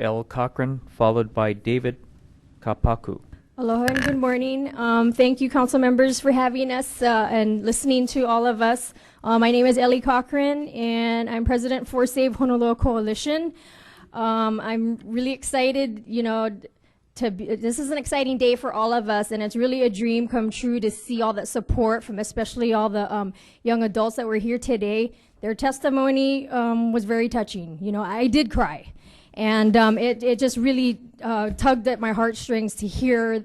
L. Cochran, followed by David Kapaku. Aloha and good morning. Thank you, council members, for having us and listening to all of us. My name is Ellie Cochran, and I'm president for Save Honolua Coalition. I'm really excited, this is an exciting day for all of us, and it's really a dream come true to see all that support from especially all the young adults that were here today. Their testimony was very touching. I did cry. And it just really tugged at my heartstrings to hear,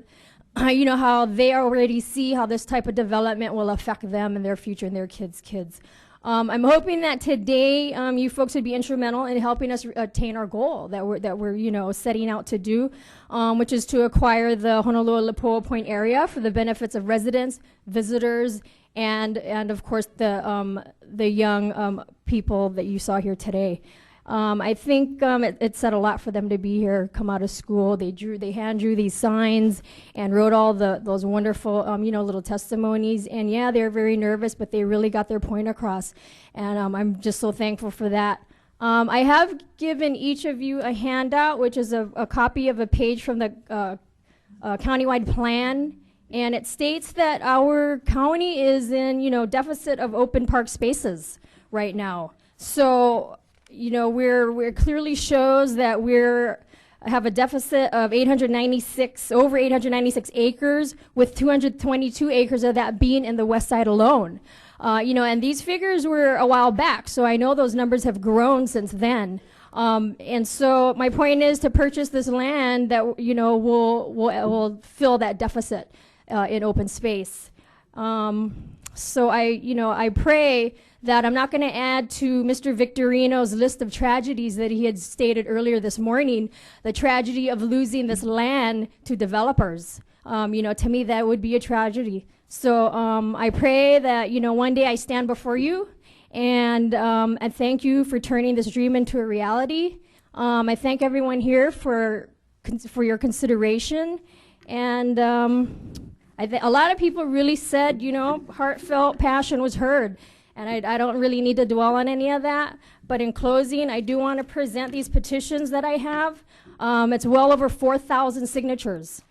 how they already see how this type of development will affect them and their future and their kids. I'm hoping that today you folks would be instrumental in helping us attain our goal that we're setting out to do, which is to acquire the Honolua-Lipoa Point area for the benefits of residents, visitors, and of course the young people that you saw here today. I think it said a lot for them to be here, come out of school. They hand drew these signs and wrote all those wonderful, little testimonies. And yeah, they're very nervous, but they really got their point across. And I'm just so thankful for that. I have given each of you a handout, which is a copy of a page from the countywide plan. And it states that our county is in, deficit of open park spaces right now. So, we're clearly shows that have a deficit of over 896 acres, with 222 acres of that being in the west side alone. And these figures were a while back, so I know those numbers have grown since then. And so my point is to purchase this land that will fill that deficit in open space. So I pray that I'm not going to add to Mr. Victorino's list of tragedies that he had stated earlier this morning, the tragedy of losing this land to developers. To me, that would be a tragedy. So I pray that, one day I stand before you and thank you for turning this dream into a reality. I thank everyone here for your consideration. And a lot of people really said, heartfelt passion was heard. And I don't really need to dwell on any of that. But in closing, I do want to present these petitions that I have. It's well over 4,000 signatures.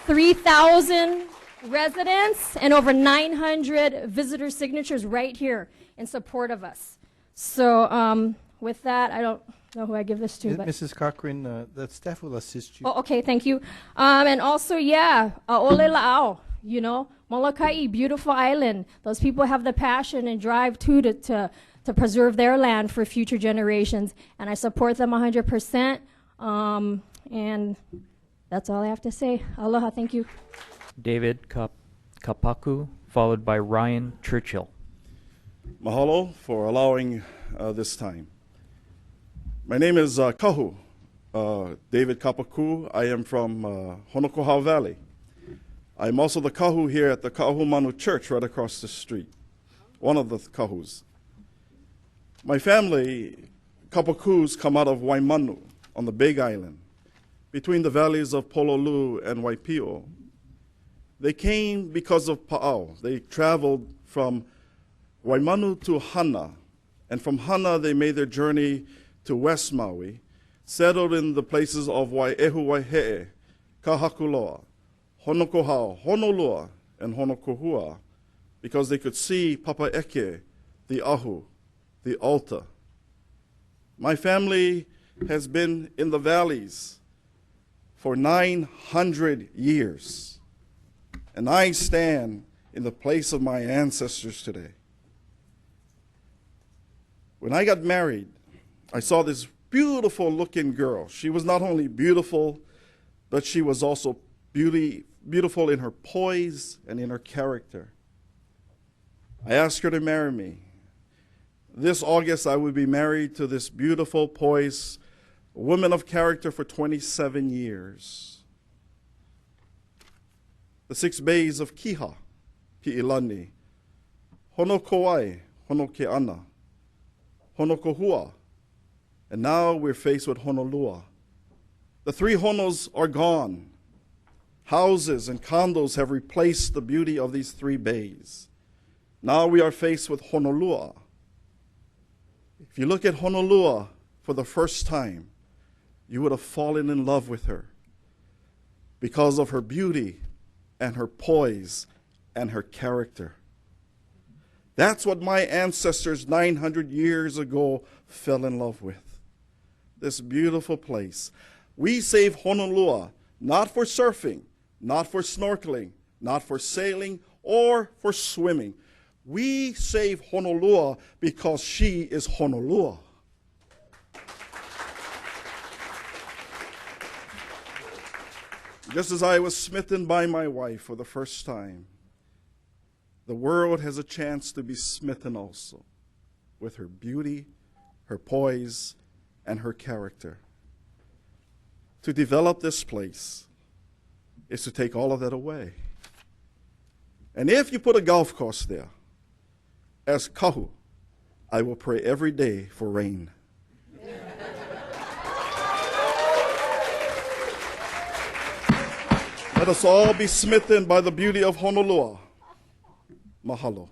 3,000 residents and over 900 visitor signatures right here in support of us. So with that, I don't know who I give this to. But Mrs. Cochran, the staff will assist you. Oh, okay, thank you. And also, ole la'au, Molokai, beautiful island. Those people have the passion and drive to preserve their land for future generations, and I support them 100%. And that's all I have to say. Aloha, thank you. David Kapaku, followed by Ryan Churchill. Mahalo for allowing this time. My name is Kahu, David Kapaku. I am from Honokohau Valley. I'm also the kahu here at the Ka'ahumanu Church right across the street, one of the kahus. My family, Kapakus, come out of Waimanu on the Big Island, between the valleys of Pololu and Waipio. They came because of Pa'au. They traveled from Waimanu to Hana, and from Hana they made their journey to West Maui, settled in the places of Wai'ehu Waihe'e, Kahakuloa, Honokohau, Honolua, and Honokohua, because they could see Papa Eke, the Ahu, the altar. My family has been in the valleys for 900 years, and I stand in the place of my ancestors today. When I got married, I saw this beautiful looking girl. She was not only beautiful, but she was also beautiful in her poise and in her character. I asked her to marry me. This August, I would be married to this beautiful, poised woman of character for 27 years. The 6 bays of Kiha, Pi'ilani, Honokowai, Honoke'ana, Honokohua, and now we're faced with Honolua. The 3 Honos are gone. Houses and condos have replaced the beauty of these 3 bays. Now we are faced with Honolua. If you look at Honolua for the first time, you would have fallen in love with her because of her beauty and her poise and her character. That's what my ancestors 900 years ago fell in love with. This beautiful place. We save Honolua not for surfing, not for snorkeling, not for sailing, or for swimming. We save Honolua because she is Honolua. Just as I was smitten by my wife for the first time, the world has a chance to be smitten also with her beauty, her poise, and her character. To develop this place is to take all of that away. And if you put a golf course there, as kahu, I will pray every day for rain. Let us all be smitten by the beauty of Honolua. Mahalo.